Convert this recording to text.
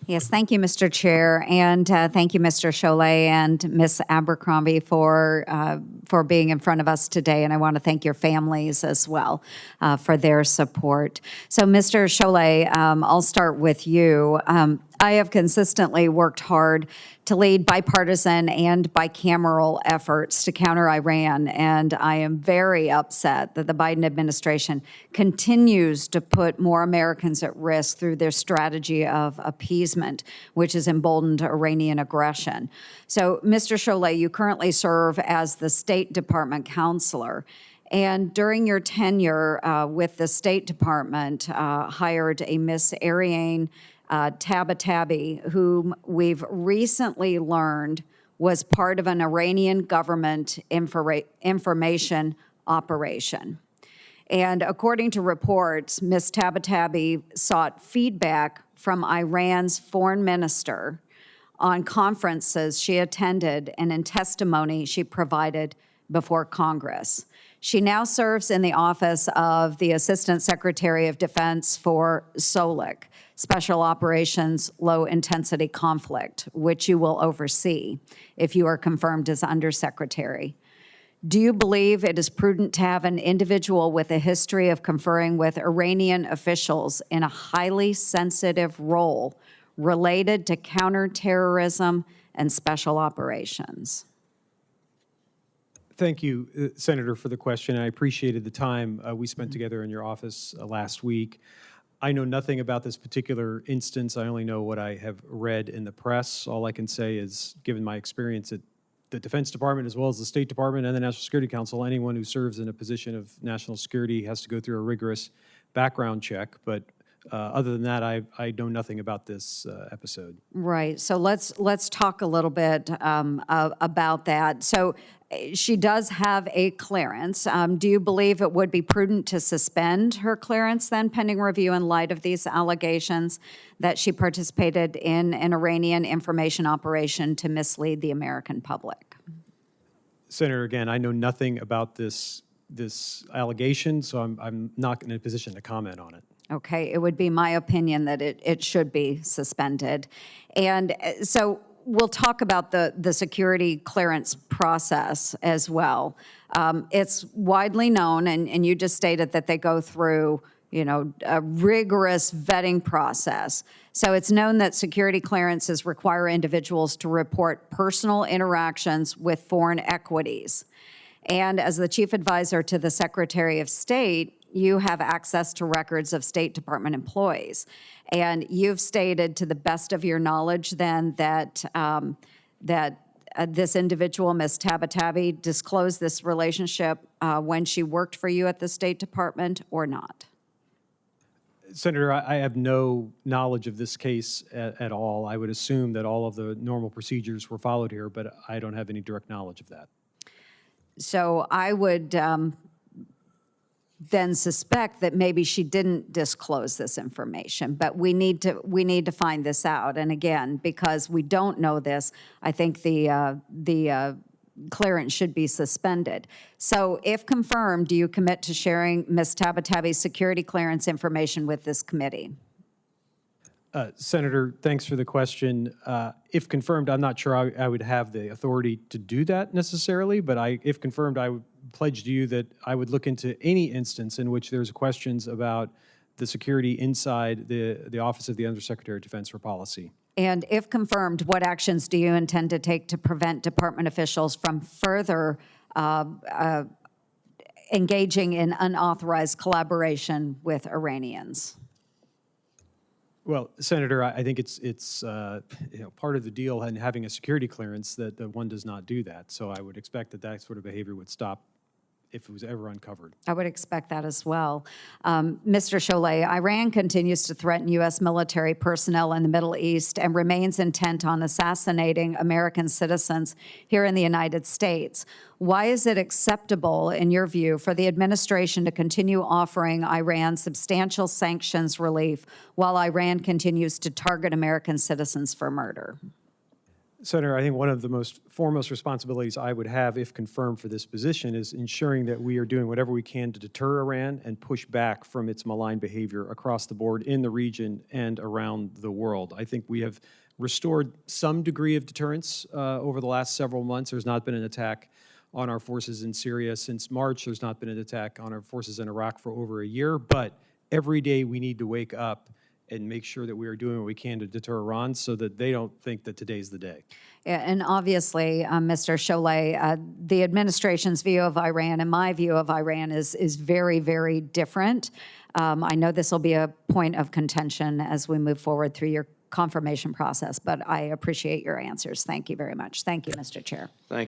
Yes, thank you, Mr. Chair, and thank you, Mr. Cholet and Ms. Abercrombie for being in front of us today, and I want to thank your families as well for their support. So, Mr. Cholet, I'll start with you. I have consistently worked hard to lead bipartisan and bicameral efforts to counter Iran, and I am very upset that the Biden administration continues to put more Americans at risk through their strategy of appeasement, which has emboldened Iranian aggression. So, Mr. Cholet, you currently serve as the State Department counselor. And during your tenure with the State Department, hired a Miss Ariane Tabatabi, whom we've recently learned was part of an Iranian government information operation. And according to reports, Ms. Tabatabi sought feedback from Iran's foreign minister on conferences she attended and in testimony she provided before Congress. She now serves in the office of the Assistant Secretary of Defense for SOLIC, Special Operations Low Intensity Conflict, which you will oversee if you are confirmed as Undersecretary. Do you believe it is prudent to have an individual with a history of conferring with Iranian officials in a highly sensitive role related to counterterrorism and special operations? Thank you, Senator, for the question. I appreciated the time we spent together in your office last week. I know nothing about this particular instance. I only know what I have read in the press. All I can say is, given my experience at the Defense Department as well as the State Department and the National Security Council, anyone who serves in a position of national security has to go through a rigorous background check. But other than that, I know nothing about this episode. Right. So let's talk a little bit about that. So she does have a clearance. Do you believe it would be prudent to suspend her clearance then, pending review, in light of these allegations that she participated in an Iranian information operation to mislead the American public? Senator, again, I know nothing about this allegation, so I'm not in a position to comment on it. Okay, it would be my opinion that it should be suspended. And so we'll talk about the security clearance process as well. It's widely known, and you just stated that they go through, a rigorous vetting process. So it's known that security clearances require individuals to report personal interactions with foreign equities. And as the chief advisor to the Secretary of State, you have access to records of State Department employees. And you've stated, to the best of your knowledge, then, that this individual, Ms. Tabatabi, disclosed this relationship when she worked for you at the State Department, or not? Senator, I have no knowledge of this case at all. I would assume that all of the normal procedures were followed here, but I don't have any direct knowledge of that. So I would then suspect that maybe she didn't disclose this information, but we need to find this out. And again, because we don't know this, I think the clearance should be suspended. So if confirmed, do you commit to sharing Ms. Tabatabi's security clearance information with this committee? Senator, thanks for the question. If confirmed, I'm not sure I would have the authority to do that necessarily, but if confirmed, I would pledge to you that I would look into any instance in which there's questions about the security inside the Office of the Undersecretary of Defense for Policy. And if confirmed, what actions do you intend to take to prevent department officials from further engaging in unauthorized collaboration with Iranians? Well, Senator, I think it's part of the deal in having a security clearance that one does not do that. So I would expect that sort of behavior would stop if it was ever uncovered. I would expect that as well. Mr. Cholet, Iran continues to threaten U.S. military personnel in the Middle East and remains intent on assassinating American citizens here in the United States. Why is it acceptable, in your view, for the administration to continue offering Iran substantial sanctions relief while Iran continues to target American citizens for murder? Senator, I think one of the most foremost responsibilities I would have, if confirmed for this position, is ensuring that we are doing whatever we can to deter Iran and push back from its malign behavior across the board in the region and around the world. I think we have restored some degree of deterrence over the last several months. There's not been an attack on our forces in Syria since March. There's not been an attack on our forces in Iraq for over a year. But every day we need to wake up and make sure that we are doing what we can to deter Iran so that they don't think that today's the day. Yeah, and obviously, Mr. Cholet, the administration's view of Iran and my view of Iran is very, very different. I know this will be a point of contention as we move forward through your confirmation process, but I appreciate your answers. Thank you very much. Thank you, Mr. Chair. Thank